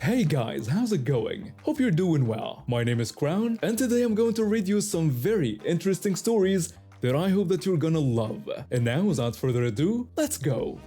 Hey guys, how's it going? Hope you're doing well. My name is Crown, and today I'm going to read you some very interesting stories that I hope that you're gonna love. And now, without further ado, let's go!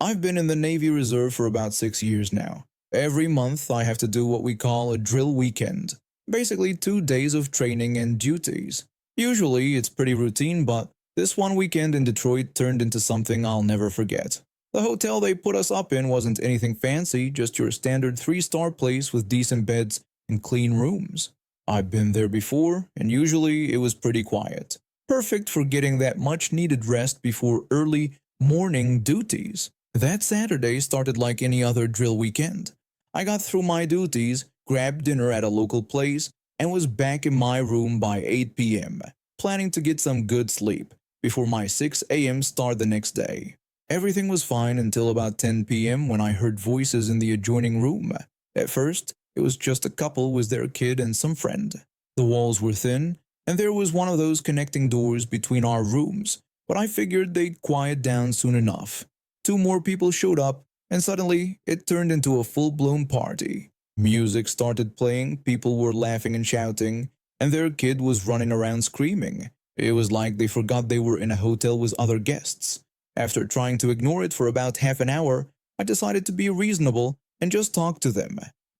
I've been in the Navy Reserve for about 6 years now. Every month I have to do what we call a drill weekend. Basically 2 days of training and duties. Usually it's pretty routine, but this one weekend in Detroit turned into something I'll never forget. The hotel they put us up in wasn't anything fancy, just your standard 3-star place with decent beds and clean rooms. I've been there before, and usually it was pretty quiet. Perfect for getting that much needed rest before early morning duties. That Saturday started like any other drill weekend. I got through my duties, grabbed dinner at a local place, and was back in my room by 8 p.m., planning to get some good sleep before my 6 a.m. start the next day. Everything was fine until about 10 p.m. when I heard voices in the adjoining room. At first, it was just a couple with their kid and some friend. The walls were thin, and there was one of those connecting doors between our rooms, but I figured they'd quiet down soon enough. 2 more people showed up, and suddenly it turned into a full-blown party. Music started playing, people were laughing and shouting, and their kid was running around screaming. It was like they forgot they were in a hotel with other guests. After trying to ignore it for about half an hour, I decided to be reasonable and just talk to them.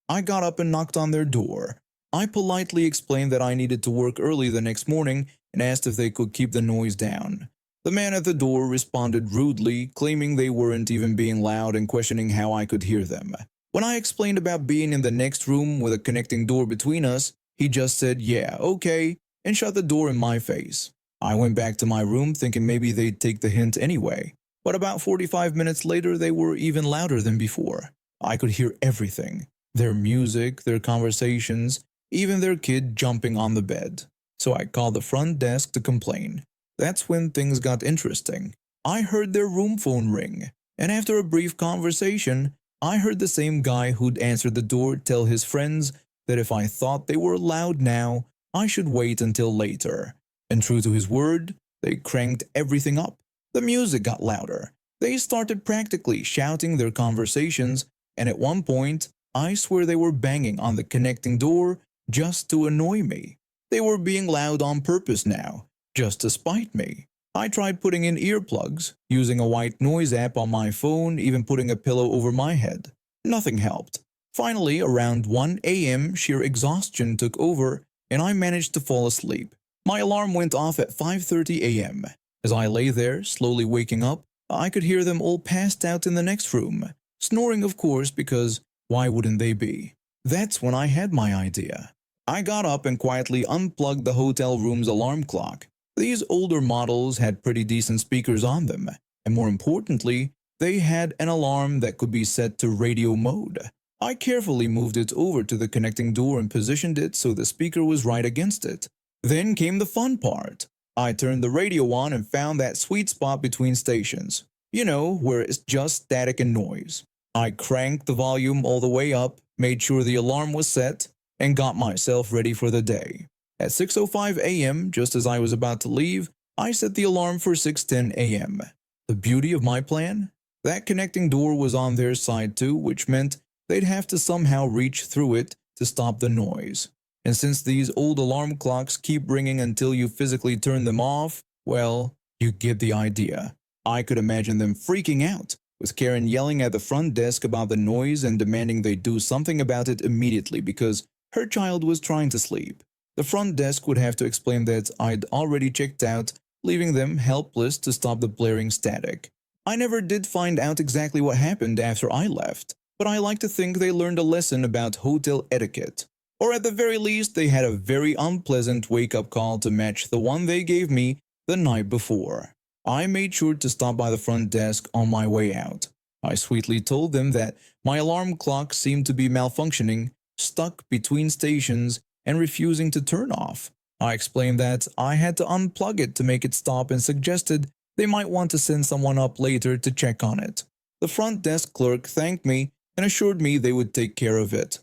I got up and knocked on their door. I politely explained that I needed to work early the next morning and asked if they could keep the noise down. The man at the door responded rudely, claiming they weren't even being loud and questioning how I could hear them. When I explained about being in the next room with a connecting door between us, he just said, "Yeah, okay," and shut the door in my face. I went back to my room thinking maybe they'd take the hint anyway, but about 45 minutes later they were even louder than before. I could hear everything, their music, their conversations, even their kid jumping on the bed. So I called the front desk to complain. That's when things got interesting. I heard their room phone ring, and after a brief conversation, I heard the same guy who'd answered the door tell his friends that if I thought they were loud now, I should wait until later. And true to his word, they cranked everything up. The music got louder. They started practically shouting their conversations, and at one point, I swear they were banging on the connecting door just to annoy me. They were being loud on purpose now, just to spite me. I tried putting in earplugs, using a white noise app on my phone, even putting a pillow over my head. Nothing helped. Finally, around 1 a.m., sheer exhaustion took over, and I managed to fall asleep. My alarm went off at 5:30 a.m. As I lay there, slowly waking up, I could hear them all passed out in the next room. Snoring, of course, because why wouldn't they be? That's when I had my idea. I got up and quietly unplugged the hotel room's alarm clock. These older models had pretty decent speakers on them, and more importantly, they had an alarm that could be set to radio mode. I carefully moved it over to the connecting door and positioned it so the speaker was right against it. Then came the fun part. I turned the radio on and found that sweet spot between stations. You know, where it's just static and noise. I cranked the volume all the way up, made sure the alarm was set, and got myself ready for the day. At 6:05 a.m., just as I was about to leave, I set the alarm for 6:10 a.m. The beauty of my plan? That connecting door was on their side too, which meant they'd have to somehow reach through it to stop the noise. And since these old alarm clocks keep ringing until you physically turn them off, well, you get the idea. I could imagine them freaking out, with Karen yelling at the front desk about the noise and demanding they do something about it immediately because her child was trying to sleep. The front desk would have to explain that I'd already checked out, leaving them helpless to stop the blaring static. I never did find out exactly what happened after I left, but I like to think they learned a lesson about hotel etiquette. Or at the very least, they had a very unpleasant wake-up call to match the one they gave me the night before. I made sure to stop by the front desk on my way out. I sweetly told them that my alarm clock seemed to be malfunctioning, stuck between stations, and refusing to turn off. I explained that I had to unplug it to make it stop and suggested they might want to send someone up later to check on it. The front desk clerk thanked me and assured me they would take care of it.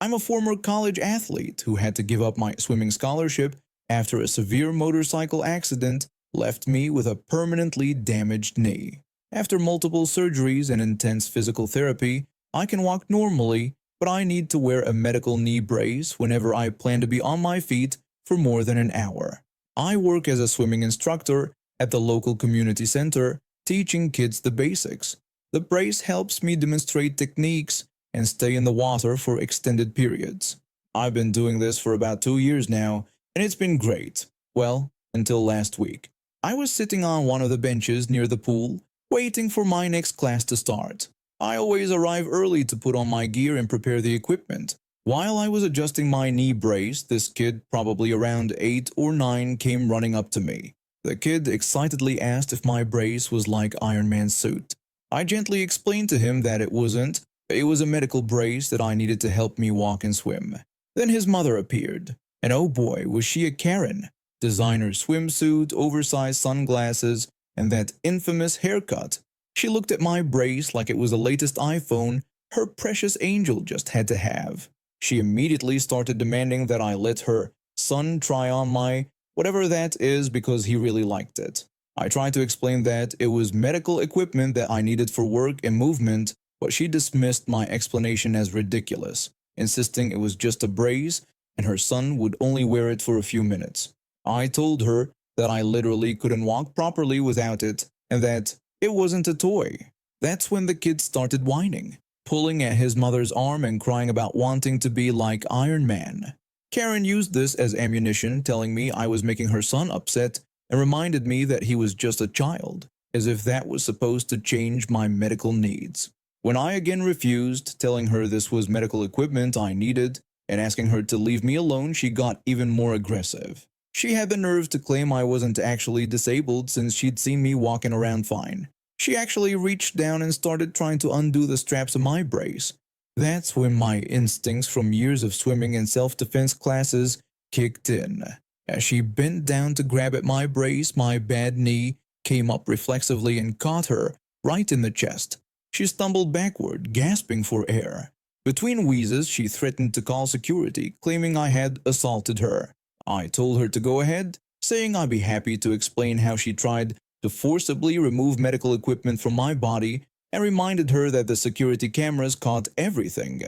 I'm a former college athlete who had to give up my swimming scholarship after a severe motorcycle accident left me with a permanently damaged knee. After multiple surgeries and intense physical therapy, I can walk normally, but I need to wear a medical knee brace whenever I plan to be on my feet for more than an hour. I work as a swimming instructor at the local community center, teaching kids the basics. The brace helps me demonstrate techniques and stay in the water for extended periods. I've been doing this for about 2 years now, and it's been great. Well, until last week. I was sitting on one of the benches near the pool, waiting for my next class to start. I always arrive early to put on my gear and prepare the equipment. While I was adjusting my knee brace, this kid, probably around 8 or 9, came running up to me. The kid excitedly asked if my brace was like Iron Man's suit. I gently explained to him that it wasn't. It was a medical brace that I needed to help me walk and swim. Then his mother appeared, and oh boy, was she a Karen. Designer swimsuit, oversized sunglasses, and that infamous haircut. She looked at my brace like it was the latest iPhone her precious angel just had to have. She immediately started demanding that I let her son try on my whatever that is because he really liked it. I tried to explain that it was medical equipment that I needed for work and movement, but she dismissed my explanation as ridiculous, insisting it was just a brace and her son would only wear it for a few minutes. I told her that I literally couldn't walk properly without it and that it wasn't a toy. That's when the kid started whining, pulling at his mother's arm and crying about wanting to be like Iron Man. Karen used this as ammunition, telling me I was making her son upset and reminded me that he was just a child, as if that was supposed to change my medical needs. When I again refused, telling her this was medical equipment I needed and asking her to leave me alone, she got even more aggressive. She had the nerve to claim I wasn't actually disabled since she'd seen me walking around fine. She actually reached down and started trying to undo the straps of my brace. That's when my instincts from years of swimming and self-defense classes kicked in. As she bent down to grab at my brace, my bad knee came up reflexively and caught her right in the chest. She stumbled backward, gasping for air. Between wheezes, she threatened to call security, claiming I had assaulted her. I told her to go ahead, saying I'd be happy to explain how she tried to forcibly remove medical equipment from my body and reminded her that the security cameras caught everything.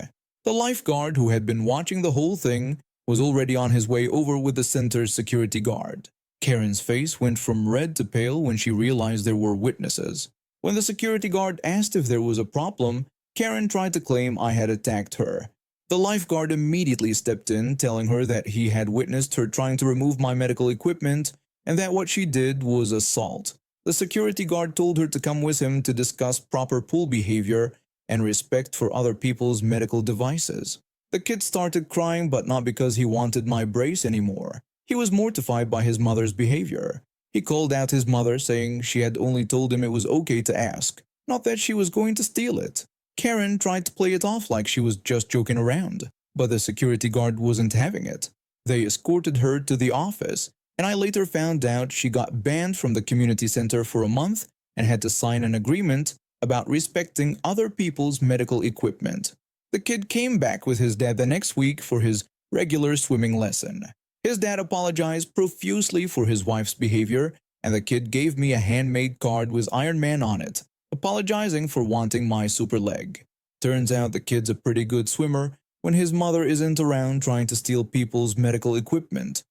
The lifeguard, who had been watching the whole thing, was already on his way over with the center's security guard. Karen's face went from red to pale when she realized there were witnesses. When the security guard asked if there was a problem, Karen tried to claim I had attacked her. The lifeguard immediately stepped in, telling her that he had witnessed her trying to remove my medical equipment and that what she did was assault. The security guard told her to come with him to discuss proper pool behavior and respect for other people's medical devices. The kid started crying, but not because he wanted my brace anymore. He was mortified by his mother's behavior. He called out his mother, saying she had only told him it was okay to ask, not that she was going to steal it. Karen tried to play it off like she was just joking around, but the security guard wasn't having it. They escorted her to the office, and I later found out she got banned from the community center for a month and had to sign an agreement about respecting other people's medical equipment. The kid came back with his dad the next week for his regular swimming lesson. His dad apologized profusely for his wife's behavior, and the kid gave me a handmade card with Iron Man on it, apologizing for wanting my super leg. Turns out the kid's a pretty good swimmer when his mother isn't around trying to steal people's medical equipment.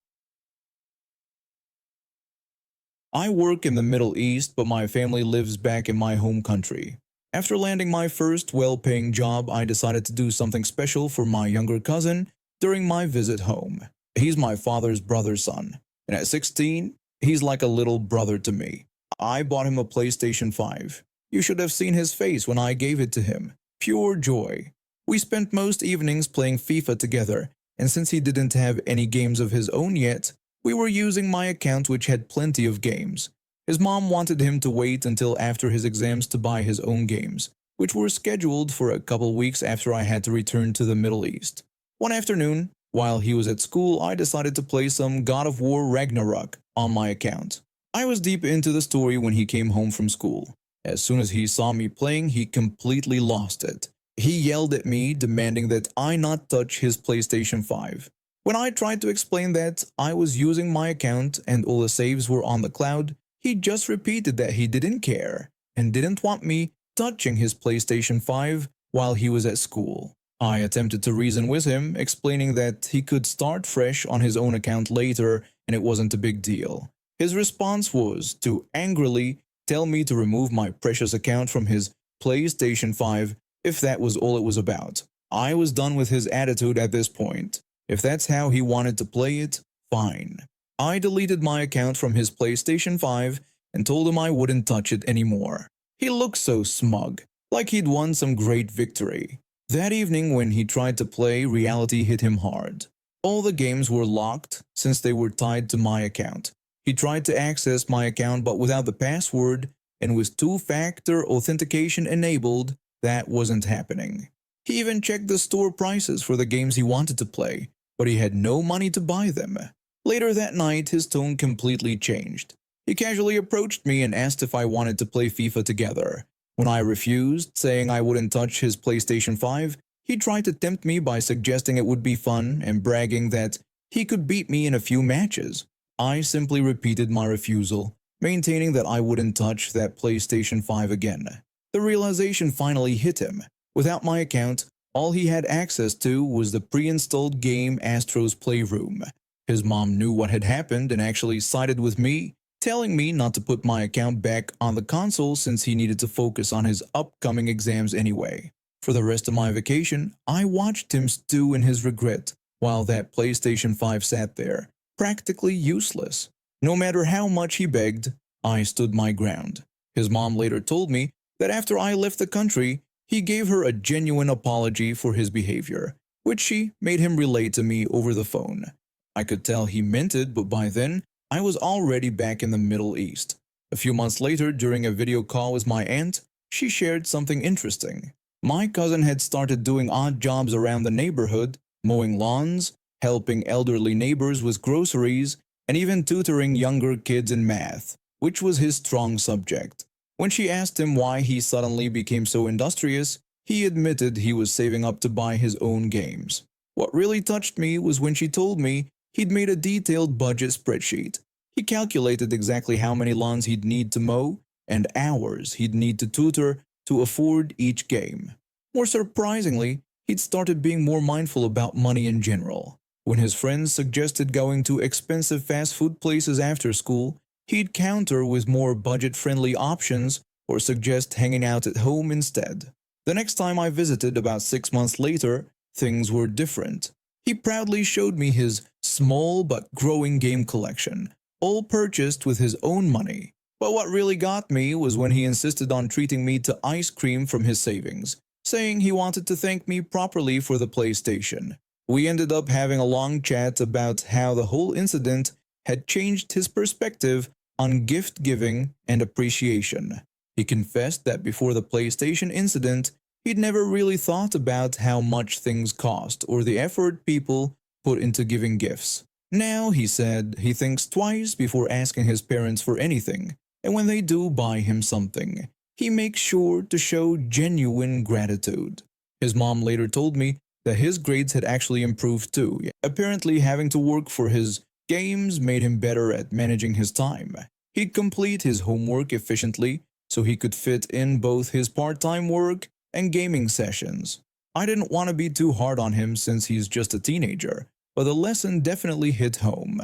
I work in the Middle East, but my family lives back in my home country. After landing my first well-paying job, I decided to do something special for my younger cousin during my visit home. He's my father's brother's son, and at 16, he's like a little brother to me. I bought him a PlayStation 5. You should have seen his face when I gave it to him. Pure joy. We spent most evenings playing FIFA together, and since he didn't have any games of his own yet, we were using my account, which had plenty of games. His mom wanted him to wait until after his exams to buy his own games, which were scheduled for a couple weeks after I had to return to the Middle East. One afternoon, while he was at school, I decided to play some God of War Ragnarok on my account. I was deep into the story when he came home from school. As soon as he saw me playing, he completely lost it. He yelled at me, demanding that I not touch his PlayStation 5. When I tried to explain that I was using my account and all the saves were on the cloud, he just repeated that he didn't care and didn't want me touching his PlayStation 5 while he was at school. I attempted to reason with him, explaining that he could start fresh on his own account later and it wasn't a big deal. His response was to angrily tell me to remove my precious account from his PlayStation 5 if that was all it was about. I was done with his attitude at this point. If that's how he wanted to play it, fine. I deleted my account from his PlayStation 5 and told him I wouldn't touch it anymore. He looked so smug, like he'd won some great victory. That evening when he tried to play, reality hit him hard. All the games were locked since they were tied to my account. He tried to access my account but without the password and with two-factor authentication enabled, that wasn't happening. He even checked the store prices for the games he wanted to play, but he had no money to buy them. Later that night, his tone completely changed. He casually approached me and asked if I wanted to play FIFA together. When I refused, saying I wouldn't touch his PlayStation 5, he tried to tempt me by suggesting it would be fun and bragging that he could beat me in a few matches. I simply repeated my refusal, maintaining that I wouldn't touch that PlayStation 5 again. The realization finally hit him. Without my account, all he had access to was the pre-installed game Astro's Playroom. His mom knew what had happened and actually sided with me, telling me not to put my account back on the console since he needed to focus on his upcoming exams anyway. For the rest of my vacation, I watched him stew in his regret while that PlayStation 5 sat there, practically useless. No matter how much he begged, I stood my ground. His mom later told me that after I left the country, he gave her a genuine apology for his behavior, which she made him relate to me over the phone. I could tell he meant it, but by then, I was already back in the Middle East. A few months later, during a video call with my aunt, she shared something interesting. My cousin had started doing odd jobs around the neighborhood, mowing lawns, helping elderly neighbors with groceries, and even tutoring younger kids in math, which was his strong subject. When she asked him why he suddenly became so industrious, he admitted he was saving up to buy his own games. What really touched me was when she told me he'd made a detailed budget spreadsheet. He calculated exactly how many lawns he'd need to mow and hours he'd need to tutor to afford each game. More surprisingly, he'd started being more mindful about money in general. When his friends suggested going to expensive fast food places after school, he'd counter with more budget-friendly options or suggest hanging out at home instead. The next time I visited, about 6 months later, things were different. He proudly showed me his small but growing game collection, all purchased with his own money. But what really got me was when he insisted on treating me to ice cream from his savings, saying he wanted to thank me properly for the PlayStation. We ended up having a long chat about how the whole incident had changed his perspective on gift-giving and appreciation. He confessed that before the PlayStation incident, he'd never really thought about how much things cost or the effort people put into giving gifts. Now, he said, he thinks twice before asking his parents for anything, and when they do buy him something, he makes sure to show genuine gratitude. His mom later told me that his grades had actually improved too. Apparently, having to work for his games made him better at managing his time. He'd complete his homework efficiently so he could fit in both his part-time work and gaming sessions. I didn't want to be too hard on him since he's just a teenager, but the lesson definitely hit home.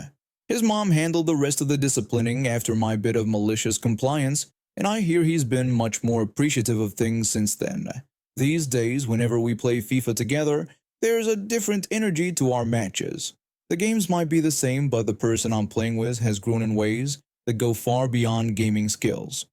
His mom handled the rest of the disciplining after my bit of malicious compliance, and I hear he's been much more appreciative of things since then. These days, whenever we play FIFA together, there's a different energy to our matches. The games might be the same, but the person I'm playing with has grown in ways that go far beyond gaming skills.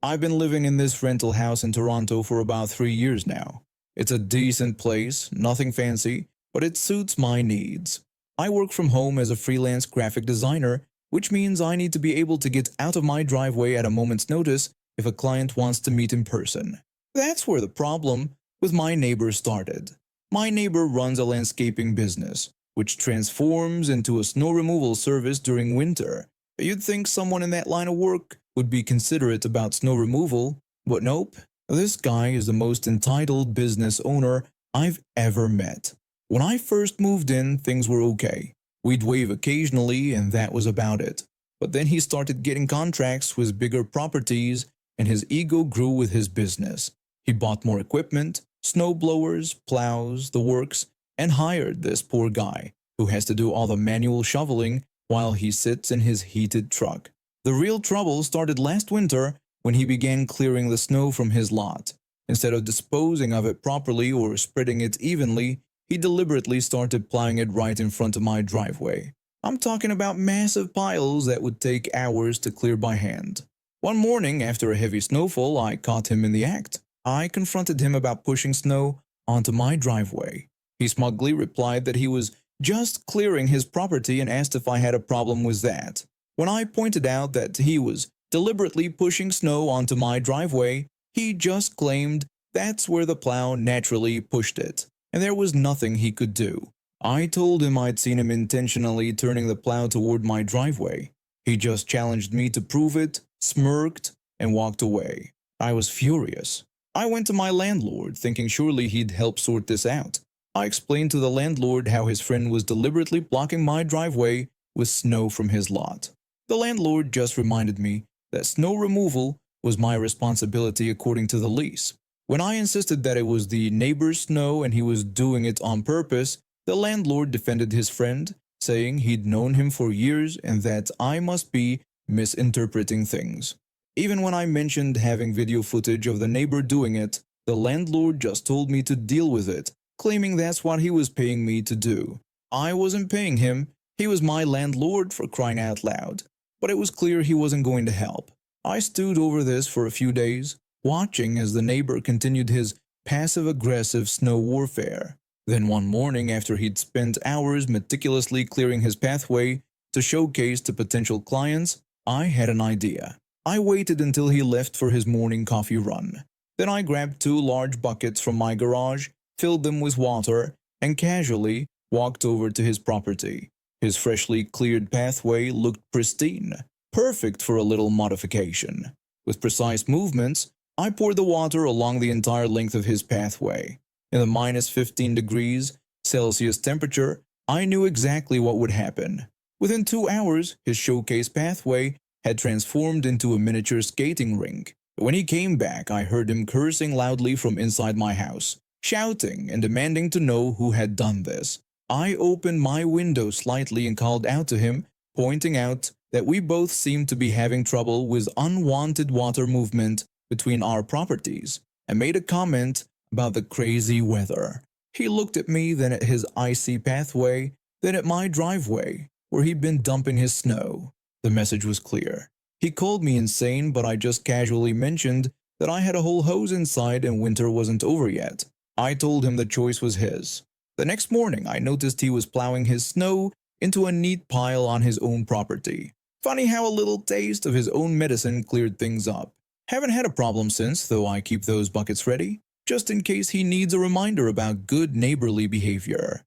I've been living in this rental house in Toronto for about 3 years now. It's a decent place, nothing fancy, but it suits my needs. I work from home as a freelance graphic designer, which means I need to be able to get out of my driveway at a moment's notice if a client wants to meet in person. That's where the problem with my neighbor started. My neighbor runs a landscaping business, which transforms into a snow removal service during winter. You'd think someone in that line of work would be considerate about snow removal, but nope. This guy is the most entitled business owner I've ever met. When I first moved in, things were okay. We'd wave occasionally, and that was about it. But then he started getting contracts with bigger properties, and his ego grew with his business. He bought more equipment, snow blowers, plows, the works, and hired this poor guy who has to do all the manual shoveling while he sits in his heated truck. The real trouble started last winter when he began clearing the snow from his lot. Instead of disposing of it properly or spreading it evenly, he deliberately started plowing it right in front of my driveway. I'm talking about massive piles that would take hours to clear by hand. One morning after a heavy snowfall, I caught him in the act. I confronted him about pushing snow onto my driveway. He smugly replied that he was just clearing his property and asked if I had a problem with that. When I pointed out that he was deliberately pushing snow onto my driveway, he just claimed that's where the plow naturally pushed it, and there was nothing he could do. I told him I'd seen him intentionally turning the plow toward my driveway. He just challenged me to prove it, smirked, and walked away. I was furious. I went to my landlord, thinking surely he'd help sort this out. I explained to the landlord how his friend was deliberately blocking my driveway with snow from his lot. The landlord just reminded me that snow removal was my responsibility according to the lease. When I insisted that it was the neighbor's snow and he was doing it on purpose, the landlord defended his friend, saying he'd known him for years and that I must be misinterpreting things. Even when I mentioned having video footage of the neighbor doing it, the landlord just told me to deal with it, claiming that's what he was paying me to do. I wasn't paying him, he was my landlord, for crying out loud. But it was clear he wasn't going to help. I stewed over this for a few days, watching as the neighbor continued his passive-aggressive snow warfare. Then one morning, after he'd spent hours meticulously clearing his pathway to showcase to potential clients, I had an idea. I waited until he left for his morning coffee run. Then I grabbed 2 large buckets from my garage, filled them with water, and casually walked over to his property. His freshly cleared pathway looked pristine, perfect for a little modification. With precise movements, I poured the water along the entire length of his pathway. In the minus 15 degrees Celsius temperature, I knew exactly what would happen. Within 2 hours, his showcase pathway had transformed into a miniature skating rink. When he came back, I heard him cursing loudly from inside my house, shouting and demanding to know who had done this. I opened my window slightly and called out to him, pointing out that we both seemed to be having trouble with unwanted water movement between our properties, and made a comment about the crazy weather. He looked at me, then at his icy pathway, then at my driveway, where he'd been dumping his snow. The message was clear. He called me insane, but I just casually mentioned that I had a whole hose inside and winter wasn't over yet. I told him the choice was his. The next morning, I noticed he was plowing his snow into a neat pile on his own property. Funny how a little taste of his own medicine cleared things up. Haven't had a problem since, though I keep those buckets ready, just in case he needs a reminder about good neighborly behavior.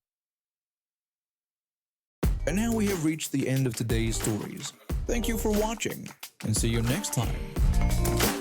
And now we have reached the end of today's stories. Thank you for watching, and see you next time.